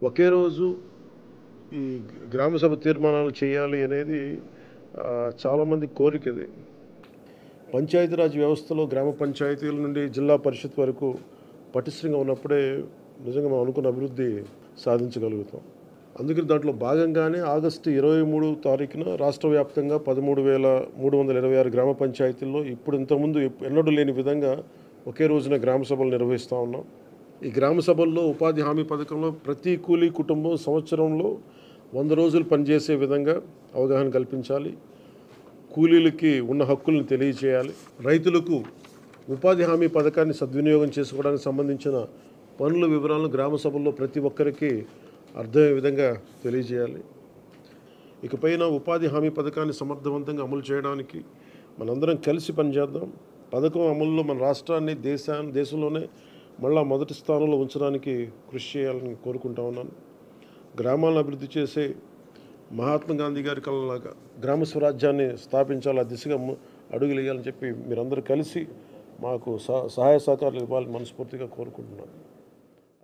ఒకే రోజు ఈ గ్రామ సభ తీర్మానాలు చేయాలి అనేది చాలామంది కోరికది. పంచాయతీరాజ్ వ్యవస్థలో గ్రామ పంచాయతీల నుండి జిల్లా పరిషత్ వరకు పటిష్టంగా ఉన్నప్పుడే నిజంగా మనం అనుకున్న అభివృద్ధి సాధించగలుగుతాం. అందుకని దాంట్లో భాగంగానే ఆగస్టు 23 తారీఖున రాష్ట్ర వ్యాప్తంగా 13,326 గ్రామ పంచాయతీల్లో ఇప్పుడు ఇంతకుముందు ఎన్నడూ లేని విధంగా ఒకే రోజున గ్రామ సభలు నిర్వహిస్తూ ఉన్నాం. ఈ గ్రామ సభల్లో ఉపాధి హామీ పథకంలో ప్రతి కూలీ కుటుంబం సంవత్సరంలో 100 రోజులు పనిచేసే విధంగా అవగాహన కల్పించాలి. కూలీలకి ఉన్న హక్కులను తెలియజేయాలి. రైతులకు ఉపాధి హామీ పథకాన్ని సద్వినియోగం చేసుకోవడానికి సంబంధించిన పనుల వివరాలను గ్రామ సభల్లో ప్రతి ఒక్కరికి అర్థమయ్యే విధంగా తెలియజేయాలి. ఇకపైన ఉపాధి హామీ పథకాన్ని సమర్థవంతంగా అమలు చేయడానికి మనందరం కలిసి పనిచేద్దాం. పథకం అమలులో మన రాష్ట్రాన్ని దేశంలోనే మళ్ళా మొదటి స్థానంలో ఉంచడానికి కృషి చేయాలని కోరుకుంటా ఉన్నాను. గ్రామాలను అభివృద్ధి చేసే మహాత్మా గాంధీ గారి కలలాగా గ్రామ స్వరాజ్యాన్ని స్థాపించాలి, ఆ దిశగా అడుగులు వేయాలని చెప్పి మీరందరూ కలిసి మాకు సహాయ సహకారాలు ఇవ్వాలని మనస్ఫూర్తిగా కోరుకుంటున్నాను.